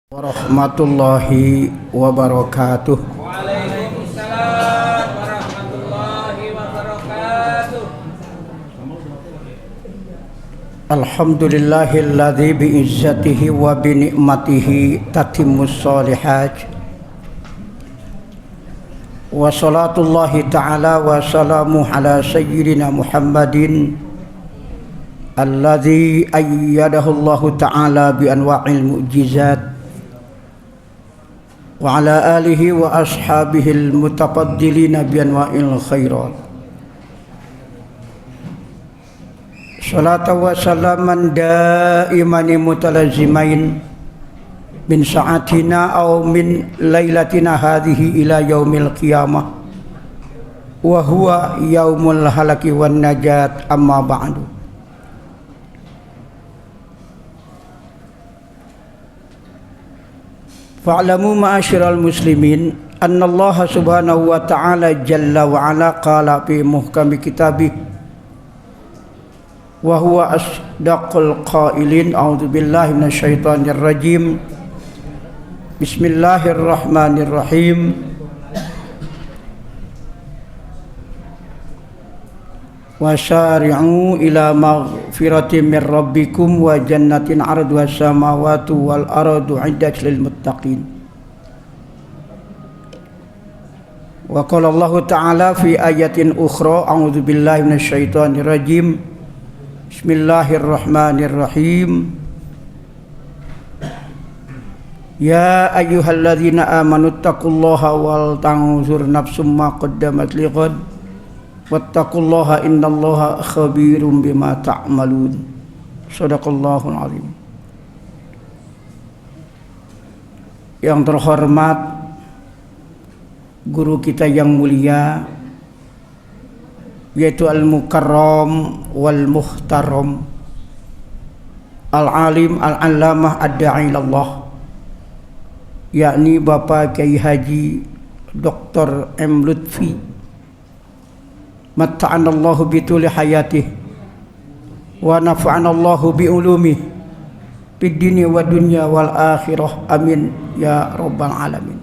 Warahmatullahi wabarakatuh. Waalaikumsalam warahmatullahi wabarakatuh. Alhamdulillahilladzi bi'izzatihi wa bini'matihi tatimmus shalihat. Wa salatullahi ta'ala wa salamu ala sayyidina Muhammadin alladzi ayyadahu Allahu ta'ala bi anwa'il mu'jizat wa ala alihi wa ashabihil mutafaddilina bi anwa'il khairat. Salatu wa salaman daiman mutalazimain min sa'atina aw min lailatina hadhihi ila yaumil qiyamah wa huwa yaumul halaki wan najat, amma ba'du. Fa'lamu ma'asyiral muslimin anna Allah subhanahu wa ta'ala jalla wa ala qala fi muhkami kitabih wa huwa asdaqul qailin. A'udzu billahi minasyaitonir rajim. Bismillahirrahmanirrahim. Wasari'u ila maghfiratin min rabbikum wa jannatin 'arduha as-samawati wal ardu 'iddat lil muttaqin. Wa qala Allah ta'ala fi ayatin ukhra, a'udzu billahi minasyaitonir rajim. Bismillahirrahmanirrahim. Ya ayyuhalladzina amanu taqullaha wal tanzur nafsum ma qaddamat lighad wattaqullaha innallaha khabirum bima ta'malun. Shadaqallahul azim. Yang terhormat guru kita yang mulia, yaitu al-mukarram wal muhtaram al-alim al-allamah ad-da'i ilallah, yakni Bapak Kiai Haji Dr. M. Lutfi matta'anallahu bituli hayatih wa nafa'anallahu bi'ulumih fid dini wa dunya wal akhirah, amin ya rabbal alamin.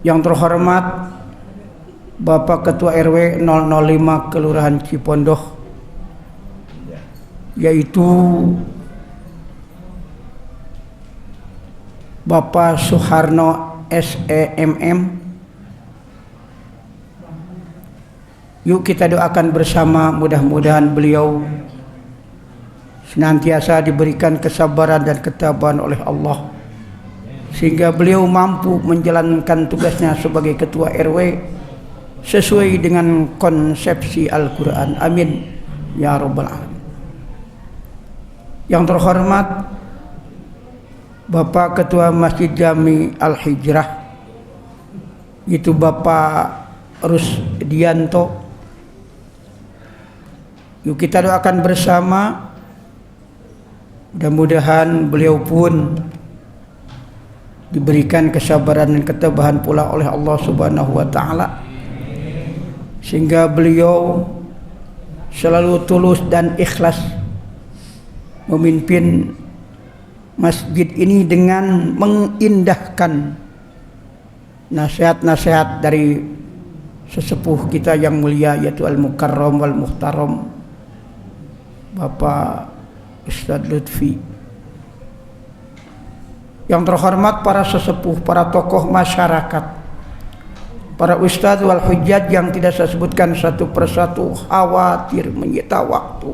Yang terhormat Bapak Ketua RW 005 Kelurahan Cipondoh, yaitu Bapak Suharno SEMM. Yuk kita doakan bersama, mudah-mudahan beliau senantiasa diberikan kesabaran dan ketabahan oleh Allah, sehingga beliau mampu menjalankan tugasnya sebagai ketua RW sesuai dengan konsepsi Al-Quran, amin ya rabbal alamin. Yang terhormat Bapak Ketua Masjid Jami Al-Hijrah, itu Bapak Rusdianto. Yuk kita doakan bersama, mudah-mudahan beliau pun diberikan kesabaran dan ketabahan pula oleh Allah Subhanahu wa ta'ala, sehingga beliau selalu tulus dan ikhlas memimpin masjid ini dengan mengindahkan nasihat-nasihat dari sesepuh kita yang mulia, yaitu al-mukarram wal muhtaram Bapak Ustadz Lutfi. Yang terhormat para sesepuh, para tokoh masyarakat, para ustadz wal hujjat yang tidak saya sebutkan satu persatu, khawatir menyita waktu.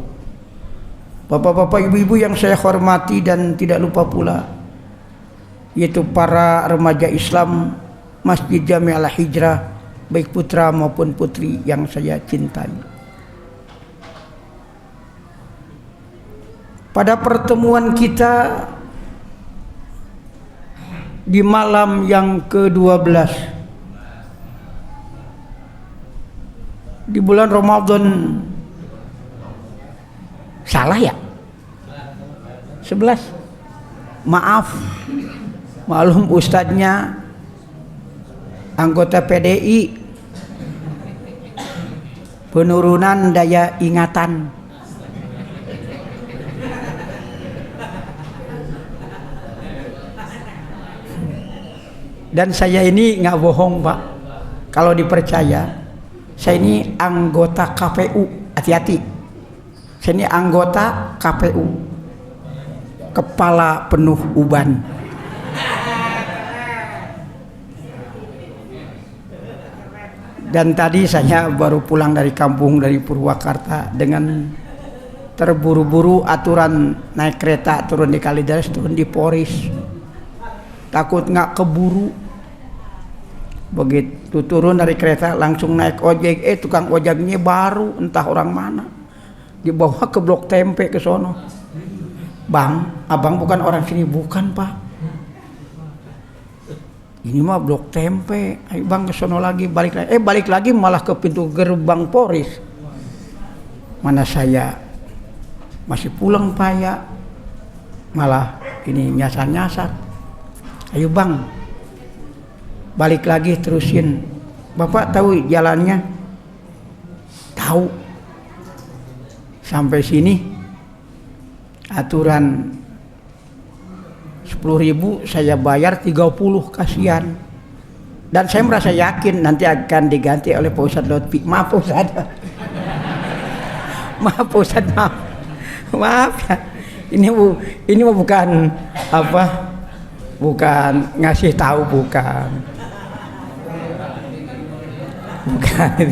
Bapak-bapak, ibu-ibu yang saya hormati dan tidak lupa pula, yaitu para remaja Islam Masjid Jami Al-Hijrah, baik putra maupun putri yang saya cintai. Pada pertemuan kita di malam yang ke-12 di bulan Ramadan, salah ya? 11. Maaf, maklum ustadznya anggota PDI, penurunan daya ingatan. Dan saya ini nggak bohong Pak, kalau dipercaya, saya ini anggota KPU. Hati-hati, saya ini anggota KPU, kepala penuh uban. Dan tadi saya baru pulang dari kampung, dari Purwakarta, dengan terburu-buru aturan naik kereta, turun di Kalideres, turun di Poris, takut nggak keburu. Begitu turun dari kereta langsung naik ojek, tukang ojeknya baru entah orang mana, dibawa ke Blok Tempe ke sono. Bang, abang bukan orang sini. Bukan Pak, ini mah Blok Tempe. Ayo bang ke sono lagi, balik lagi. Balik lagi malah ke pintu gerbang Poris. Mana saya masih pulang Pak ya, malah ini nyasar-nyasar. Ayo bang, balik lagi, terusin. Bapak tahu jalannya? Tahu. Sampai sini aturan 10.000 saya bayar 30, kasihan. Dan saya merasa yakin nanti akan diganti oleh Pak Ustadz Lutfi. Maaf Pak Ustadz. Maaf Pak Ustadz, maaf. Maaf ya. Ini bukan apa? Bukan ngasih tahu, bukan. Bukan.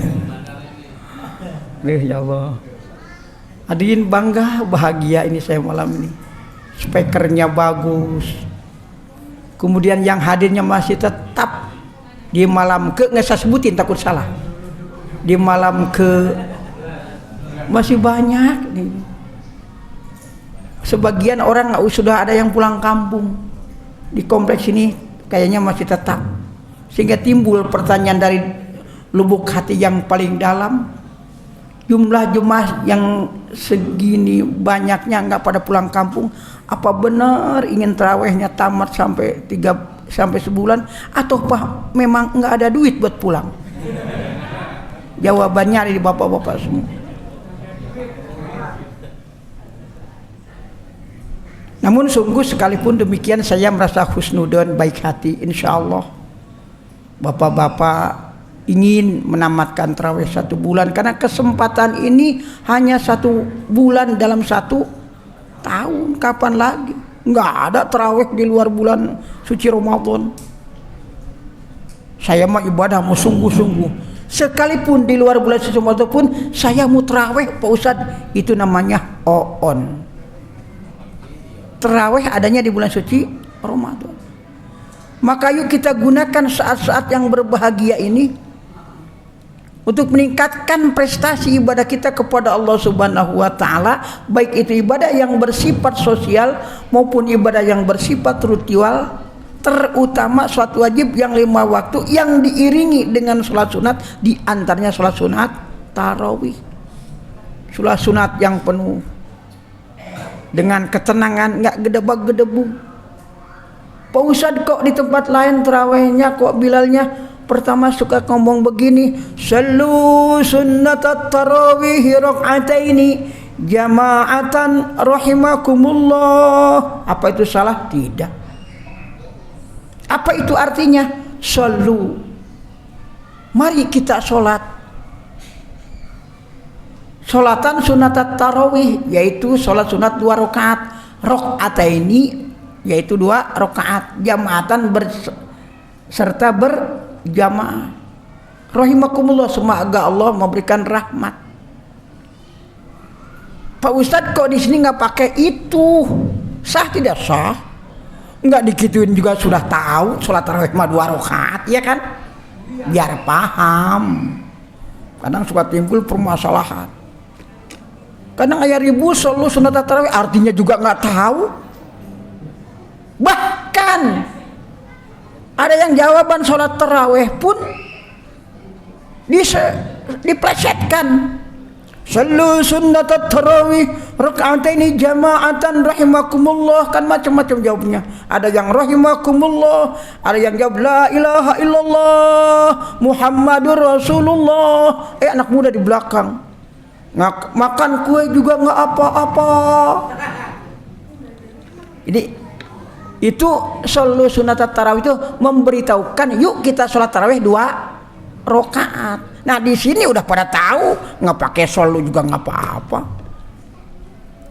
Ya Allah. Hadirin bangga, bahagia ini saya malam ini. Speakernya bagus. Kemudian yang hadirnya masih tetap di malam ke, nggak saya sebutin takut salah. Di malam ke masih banyak nih. Sebagian orang sudah ada yang pulang kampung. Di kompleks ini kayaknya masih tetap. Sehingga timbul pertanyaan dari lubuk hati yang paling dalam. Jumlah jemaah yang segini banyaknya nggak pada pulang kampung, apa benar ingin tarawehnya tamat sampai sebulan, atau Pak memang nggak ada duit buat pulang? Jawabannya ada di bapak-bapak semua. Namun sungguh sekalipun demikian saya merasa husnudon, baik hati, insya Allah bapak-bapak ingin menamatkan tarawih 1 bulan, karena kesempatan ini hanya 1 bulan dalam 1 tahun. Kapan lagi? Nggak ada tarawih di luar bulan suci Ramadan. Saya mah ibadah mau sungguh-sungguh. Sekalipun di luar bulan suci Ramadan pun saya mau tarawih Pak Ustadz. Itu namanya oon. Tarawih adanya di bulan suci Ramadan. Maka yuk kita gunakan saat-saat yang berbahagia ini untuk meningkatkan prestasi ibadah kita kepada Allah Subhanahu wa taala, baik itu ibadah yang bersifat sosial maupun ibadah yang bersifat ritual, terutama sholat wajib yang 5 waktu yang diiringi dengan sholat sunat, di antaranya sholat sunat tarawih. Sholat sunat yang penuh dengan ketenangan, nggak gedebak-gedebu. Pak Ustadz kok di tempat lain tarawihnya kok Bilalnya pertama suka ngomong begini, sallu sunnatat tarawih rak'ataini jama'atan rahimakumullah. Apa itu salah? Tidak. Apa itu artinya? Sallu, mari kita sholat. Sholatan sunatat tarawih, yaitu sholat sunat 2 rakaat. Rak'ataini yaitu 2 rakaat, jama'atan serta berjamaah. Rahimakumullah, semoga Allah memberikan rahmat. Pak Ustadz kok di sini nggak pakai itu? Sah tidak sah? Nggak dikituin juga sudah tahu sholat tarawih 2 rakaat, ya kan? Biar paham. Kadang suka timbul permasalahan. Kadang ayat ribu selalu sunat tarawih artinya juga nggak tahu. Bahkan ada yang jawaban sholat tarawih pun diplesetkan. Sallu sunnatat tarawih raka'ataini jama'atan rahimakumullah, kan macam-macam jawabnya. Ada yang rahimakumullah, ada yang jawab la ilaha illallah Muhammadur Rasulullah. Anak muda di belakang makan kue juga nggak apa-apa. Ini itu solu sunat tarawih itu memberitahukan yuk kita sholat tarawih 2 rakaat. Nah di sini udah pada tahu, nggak pakai solu juga nggak apa-apa.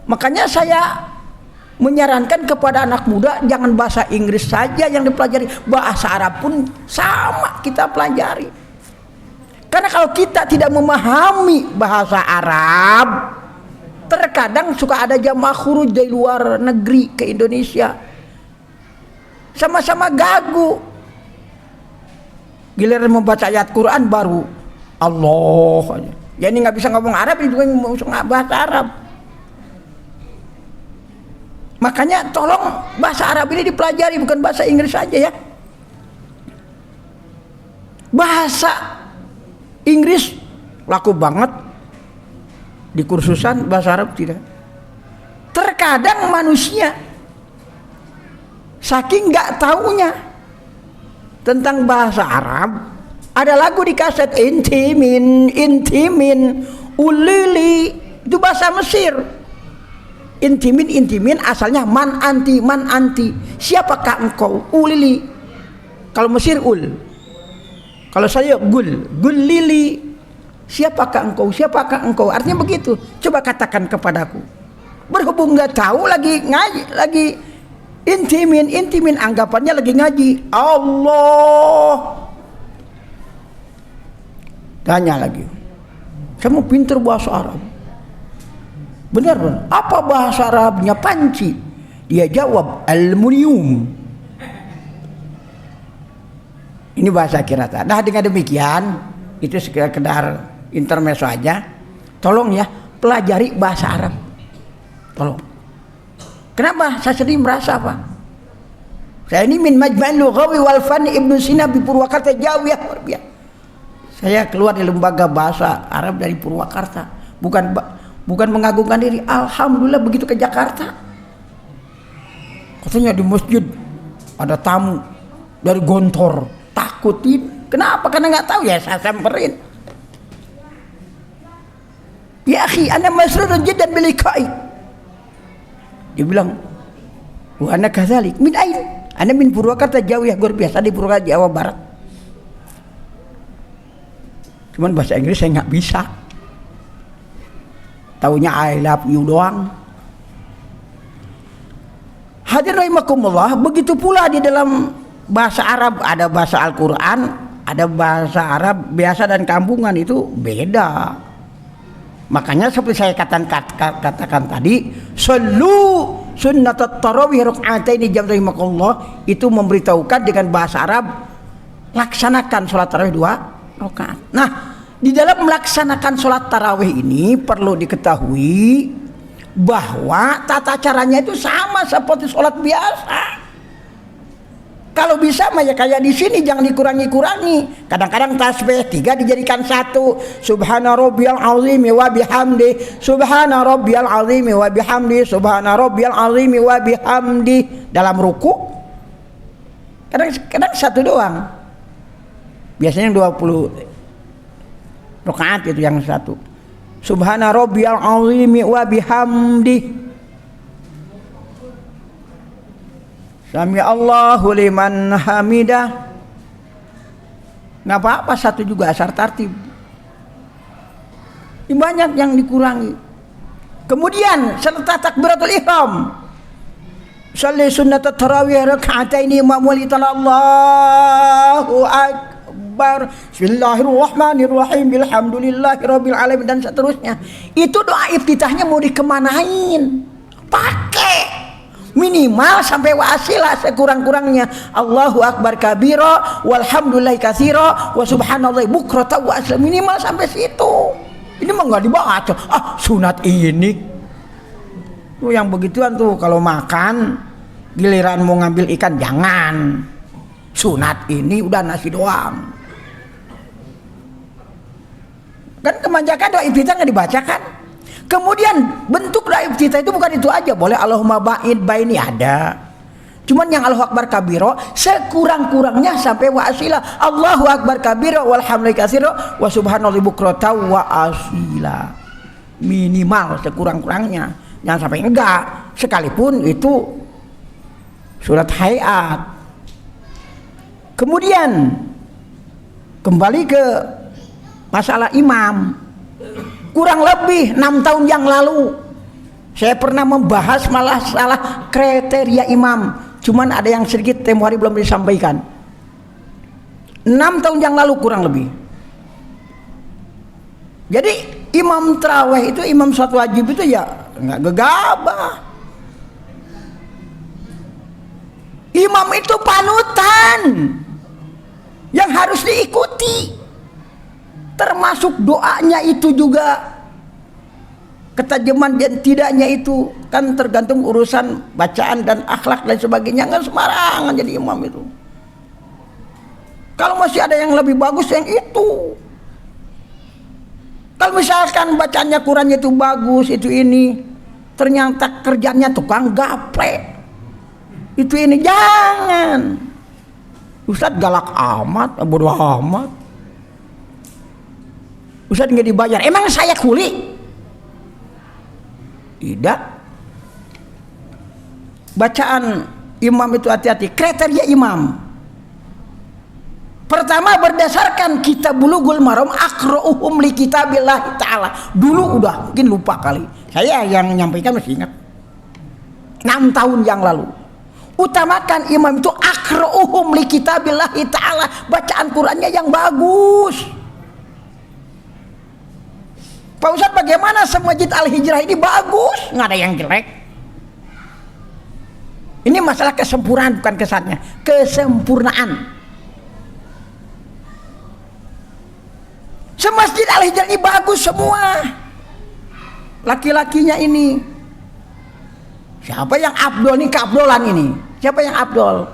Makanya saya menyarankan kepada anak muda jangan bahasa Inggris saja yang dipelajari, bahasa Arab pun sama kita pelajari. Karena kalau kita tidak memahami bahasa Arab, terkadang suka ada jamaah khuruj dari luar negeri ke Indonesia, sama-sama gagu. Giliran membaca ayat Quran baru Allah aja. Ya ini nggak bisa ngomong Arab, itu nggak bahasa Arab. Makanya tolong bahasa Arab ini dipelajari, bukan bahasa Inggris saja ya. Bahasa Inggris laku banget di kursusan, bahasa Arab tidak. Terkadang manusia saking nggak taunya tentang bahasa Arab, ada lagu di kaset intimin ulili, itu bahasa Mesir. Intimin asalnya man anti, siapakah engkau? Ulili, kalau Mesir ul, kalau saya gul lili, siapakah engkau, artinya begitu. Coba katakan kepadaku. Berhubung nggak tahu, lagi ngaji, lagi intimin anggapannya lagi ngaji. Allah tanya lagi, kamu pintar bahasa Arab? Benar. Apa bahasa Arabnya panci? Dia jawab aluminium. Ini bahasa kirata. Nah dengan demikian itu sekedar intermezzo aja. Tolong ya pelajari bahasa Arab. Tolong. Kenapa saya sedih merasa Pak? Saya ini min Majma'il Lughawi wal Fanni Ibnu Sina di Purwakarta, jauh ya. Saya keluar dari lembaga bahasa Arab dari Purwakarta, bukan mengagungkan diri. Alhamdulillah begitu ke Jakarta, katanya di masjid ada tamu dari Gontor, takutin. Kenapa? Karena nggak tahu ya, saya samperin. Ya akhi, ana masrurun jiddan biliqa'i. Dia bilang, wa ana kadzalik. Min ain? Ana min Purwakarta, jauh ya, luar biasa di Purwakarta, Jawa Barat. Cuman bahasa Inggris saya nggak bisa. Taunya I love you doang. Hadirin rahimakumullah, begitu pula di dalam bahasa Arab, ada bahasa Al-Quran, ada bahasa Arab biasa dan kampungan, itu beda. Makanya seperti saya katakan tadi, sallu sunnatat tarawih raka'ataini jam rahimakumullah, itu memberitahukan dengan bahasa Arab, laksanakan sholat tarawih 2 rakaat. Nah, di dalam melaksanakan sholat tarawih ini perlu diketahui bahwa tata caranya itu sama seperti sholat biasa. Kalau bisa mah ya kayak di sini, jangan dikurangi. Kadang-kadang tasbih 3 dijadikan 1. Subhana rabbiyal azim wa bihamdi, subhana rabbiyal azim wa bihamdi, subhana rabbiyal azim wa bihamdi. Dalam ruku kadang 1 doang. Biasanya 20 rakaat itu yang 1. Subhana rabbiyal azim wa bihamdi, Sami Allahu liman hamidah. Nggak apa-apa 1 juga, asar tartib. Ini banyak yang dikurangi. Kemudian serta takbiratul ihram, sholli sunnat tarawih raka'ataini ma'muli Allahu akbar, bismillahirrahmanirrahim, bilhamdulillahirabbil alamin, dan seterusnya. Itu doa iftitahnya mau dikemanain? Pakai minimal sampai wasilah sekurang-kurangnya Allahu akbar kabira walhamdulillahi katsira wa subhanallahi bukratan wa asla, minimal sampai situ. Ini mah enggak dibaca. Sunat ini tuh yang begituan tuh, kalau makan giliran mau ngambil ikan jangan. Sunat ini udah nasi doang. Kan kemanjakan doa iftitah enggak dibacakan. Kemudian bentuk doa iftitah itu bukan itu aja, boleh Allahumma ba'id baini ada. Cuman yang Allahu akbar kabiro sekurang-kurangnya sampai wasilah Allahu akbar kabiro walhamdulillahi katsira wa subhanallahi bukratan wa asila. Minimal sekurang-kurangnya. Jangan sampai enggak, sekalipun itu surat Hayat. Kemudian kembali ke masalah imam. Kurang lebih 6 tahun yang lalu saya pernah membahas masalah kriteria imam. Cuman ada yang sedikit tempo hari belum disampaikan. 6 tahun yang lalu kurang lebih. Jadi imam tarawih itu, imam sholat wajib itu ya nggak gegabah. Imam itu panutan yang harus diikuti. Termasuk doanya itu juga. Ketajaman dan tidaknya itu kan tergantung urusan bacaan dan akhlak dan sebagainya. Nggak sembarangan jadi imam itu. Kalau masih ada yang lebih bagus yang itu. Kalau misalkan bacanya Qurannya itu bagus, itu ini, ternyata kerjanya tukang gaplek, itu ini, jangan. Ustadz galak amat, bodoh amat. Ustadz nggak dibayar, emang saya kuli? Tidak. Bacaan imam itu hati-hati. Kriteria imam. Pertama berdasarkan kitab Bulughul Maram, aqra'uhum li kitabillah ta'ala. Dulu udah mungkin lupa kali. Saya yang menyampaikan masih ingat. 6 tahun yang lalu. Utamakan imam itu aqra'uhum li kitabillah ta'ala. Bacaan Qur'annya yang bagus. Pak Ustadz, bagaimana Masjid Al-Hijrah ini bagus, nggak ada yang jelek. Ini masalah kesempurnaan, bukan kesannya, kesempurnaan. Masjid Al-Hijrah ini bagus semua. Laki-lakinya ini. Siapa yang abdol nih, keabdolan ini? Siapa yang abdol?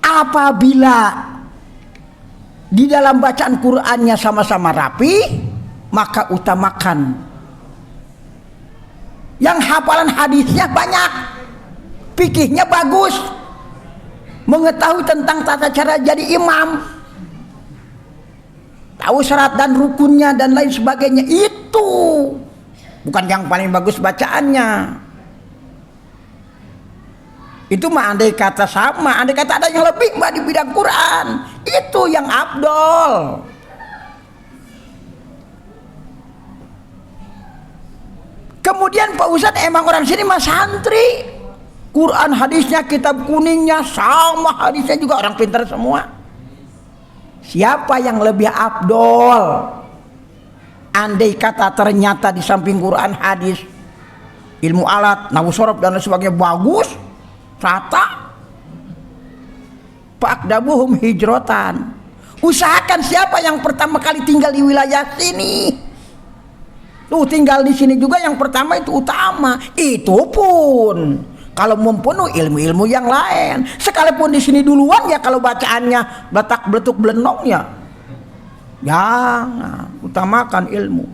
Apabila di dalam bacaan Qur'annya sama-sama rapi, maka utamakan. Yang hafalan hadisnya banyak, fikihnya bagus, mengetahui tentang tata cara jadi imam, tahu syarat dan rukunnya dan lain sebagainya. Itu bukan yang paling bagus bacaannya. Itu mah andai kata sama, andai kata ada yang lebih mbak di bidang Quran, itu yang abdol. Kemudian Pak Ustadz, emang orang sini mah santri, Quran hadisnya, kitab kuningnya sama, hadisnya juga orang pintar semua. Siapa yang lebih abdol? Andai kata ternyata di samping Quran, hadis, ilmu alat, nahwu shorof dan lain sebagainya bagus, rata, fa'aqdamuhum hijrotan. Usahakan siapa yang pertama kali tinggal di wilayah sini. Tuh, tinggal di sini juga yang pertama itu utama. Itu pun kalau mempenuhi ilmu-ilmu yang lain. Sekalipun di sini duluan ya, kalau bacaannya beletak beletuk belenong ya, jangan, utamakan ilmu.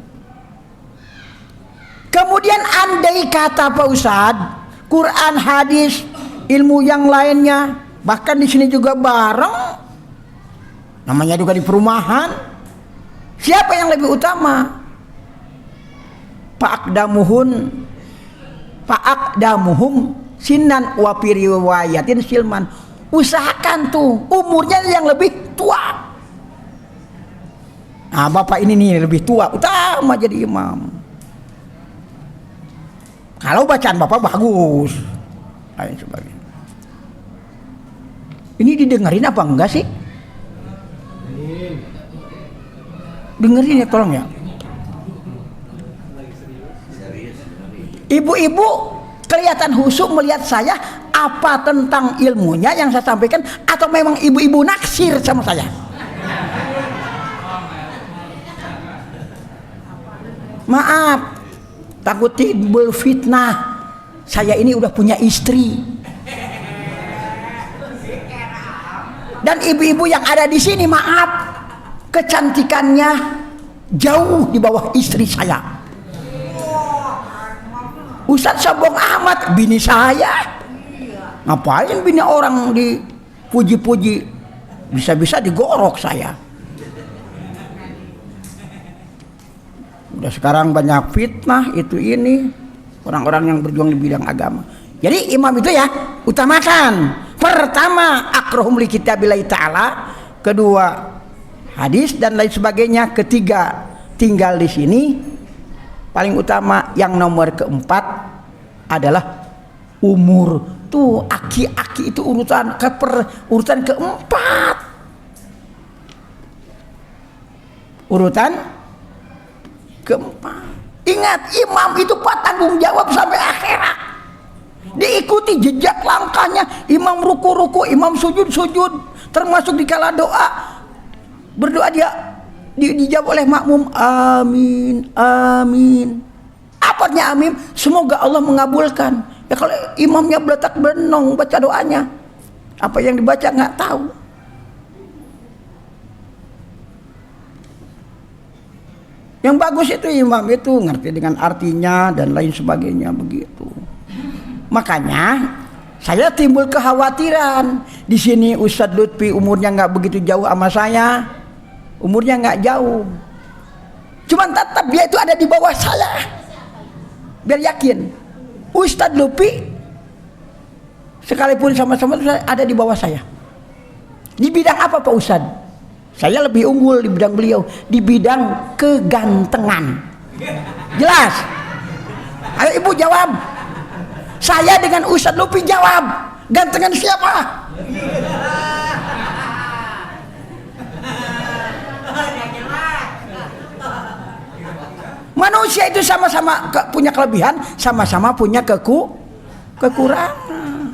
Kemudian andai kata Pak Ustadz, Quran, hadis, ilmu yang lainnya, bahkan di sini juga bareng, namanya juga di perumahan, siapa yang lebih utama? Fa'aqdamuhum sinan wa fi riwayatin silman. Usahakan tuh umurnya yang lebih tua. Nah, bapak ini nih lebih tua, utama jadi imam. Kalau bacaan bapak bagus, lain sebagainya. Ini didengerin apa enggak sih? Dengerin ya, tolong ya. Ibu-ibu kelihatan husuk melihat saya, apa tentang ilmunya yang saya sampaikan, atau memang ibu-ibu naksir sama saya? Maaf, takut timbul fitnah. Saya ini udah punya istri. Dan ibu-ibu yang ada di sini, maaf, kecantikannya jauh di bawah istri saya. Ustadz sombong amat, bini saya. Ngapain bini orang dipuji-puji, bisa-bisa digorok saya. Udah sekarang banyak fitnah itu ini, orang-orang yang berjuang di bidang agama. Jadi imam itu ya utamakan. Pertama akrahum li kitabillahi ta'ala, kedua hadis dan lain sebagainya, ketiga tinggal di sini, paling utama yang nomor keempat adalah umur. Tuh aki-aki itu urutan keempat. Urutan keempat. Ingat, imam itu tanggung jawab sampai akhirat. Diikuti jejak langkahnya. Imam ruku-ruku, imam sujud-sujud, termasuk di kala doa. Berdoa dia dijawab oleh makmum, amin, amin. Apa artinya amin? Semoga Allah mengabulkan. Ya kalau imamnya beletak benong baca doanya, apa yang dibaca nggak tahu. Yang bagus itu imam itu ngerti dengan artinya dan lain sebagainya begitu. Makanya saya timbul kekhawatiran di sini. Ustadz Lutfi umurnya nggak begitu jauh sama saya, umurnya nggak jauh, cuman tetap dia itu ada di bawah saya. Biar yakin, Ustadz Lutfi sekalipun sama-sama ada di bawah saya. Di bidang apa Pak Ustadz? Saya lebih unggul di bidang beliau, di bidang kegantengan. Jelas? Ayo ibu jawab. Saya dengan Ustadz Lutfi jawab, gantengan siapa? Manusia itu sama-sama punya kelebihan, sama-sama punya kekurangan.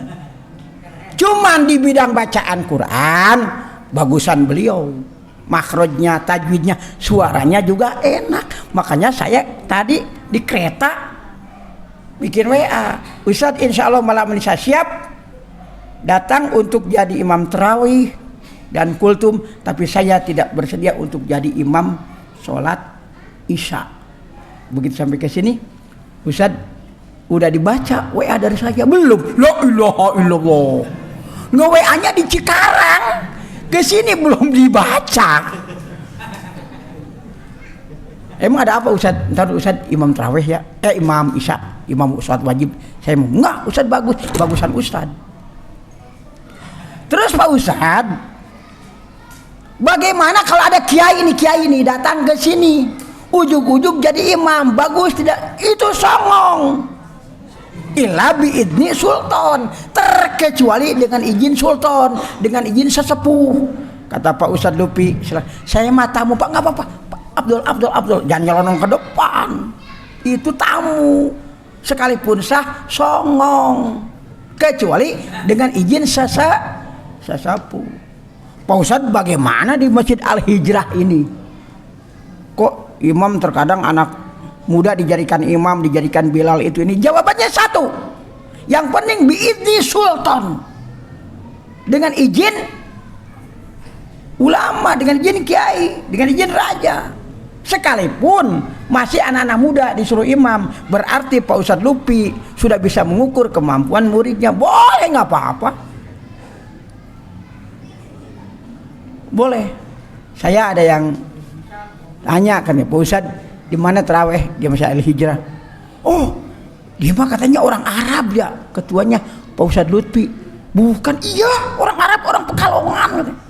Cuman di bidang bacaan Quran bagusan beliau, makhrajnya, tajwidnya, suaranya juga enak. Makanya saya tadi di kereta bikin WA, Ustadz insya Allah malam ini saya siap datang untuk jadi imam tarawih dan kultum, tapi saya tidak bersedia untuk jadi imam sholat isya. Begitu sampai ke sini, Ustadz udah dibaca WA dari saya belum? La ilaha illallah. Nge-WA-nya di Cikarang, ke sini belum dibaca. Emang ada apa Ustadz? Ntar Ustadz imam tarawih ya, imam isya, imam sholat wajib. Saya mau enggak, Ustadz bagus, bagusan Ustadz. Terus Pak Ustadz, bagaimana kalau ada kiai ini datang ke sini, ujug-ujug jadi imam, bagus tidak? Itu songong. Illa biidni sultan, terkecuali dengan izin sultan, dengan izin sesepuh. Kata Pak Ustadz Lutfi, saya mah tamu Pak, nggak apa-apa. Abdul, jangan nyelonong ke depan. Itu tamu, sekalipun sah songong, kecuali dengan izin sesepuh. Pak Ustadz, bagaimana di Masjid Al-Hijrah ini? Kok imam terkadang anak muda dijadikan imam, dijadikan Bilal itu ini? Jawabannya satu, yang penting biizni sultan, dengan izin ulama, dengan izin kiai, dengan izin raja. Sekalipun masih anak-anak muda disuruh imam, berarti Pak Ustadz Lutfi sudah bisa mengukur kemampuan muridnya. Boleh, nggak apa-apa, boleh. Saya ada yang tanya kan ya, Pak Ustadz di mana taraweh di Masjid Al-Hijrah? Oh, dia mah katanya orang Arab ya, ketuanya Pak Ustadz Lutfi. Bukan, iya orang Arab, orang Pekalongan katanya.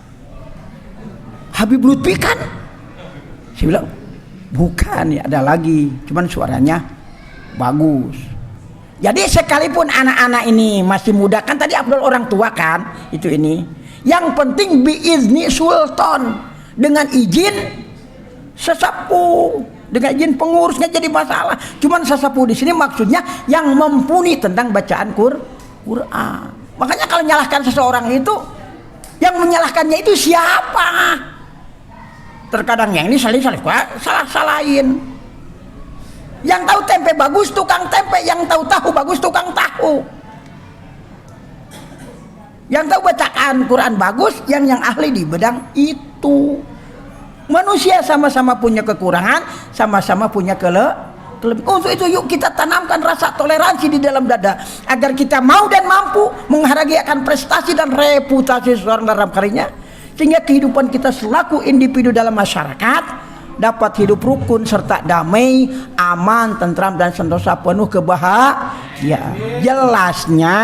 Habib Lutfi kan? Saya bilang bukan, ya ada lagi, cuman suaranya bagus. Jadi sekalipun anak-anak ini masih muda, kan tadi Abdul orang tua kan, itu ini. Yang penting biizni sultan, dengan izin sesepuh, dengan izin pengurus, nggak jadi masalah. Cuman sesepuh di sini maksudnya yang mumpuni tentang bacaan Quran. Makanya kalau menyalahkan seseorang itu, yang menyalahkannya itu siapa? Terkadang yang ini salah-salahin. Yang tahu tempe bagus tukang tempe, yang tahu tahu bagus tukang tahu. Yang tahu bacaan Quran bagus, yang ahli di bidang itu. Manusia sama-sama punya kekurangan, sama-sama punya kelebihan. Untuk itu yuk kita tanamkan rasa toleransi di dalam dada, agar kita mau dan mampu menghargai akan prestasi dan reputasi seorang dalam karirnya, sehingga kehidupan kita selaku individu dalam masyarakat dapat hidup rukun serta damai, aman, tentram dan sentosa penuh kebahagiaan. Jelasnya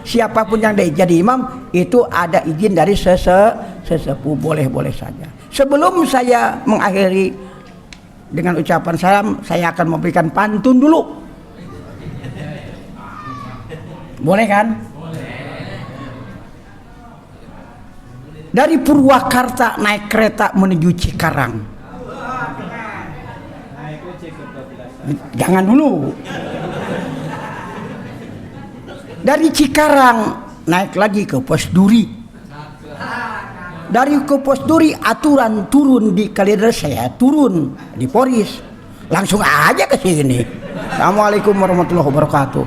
siapapun yang jadi imam itu ada izin dari sesepuh, boleh-boleh saja. Sebelum saya mengakhiri dengan ucapan salam, saya akan memberikan pantun dulu. Boleh kan? Dari Purwakarta naik kereta menuju Cikarang. Jangan dulu. Dari Cikarang naik lagi ke Pos Duri. Dari ke Pos Duri aturan turun di Kalideres, saya turun di Poris. Langsung aja ke sini. Assalamualaikum warahmatullahi wabarakatuh.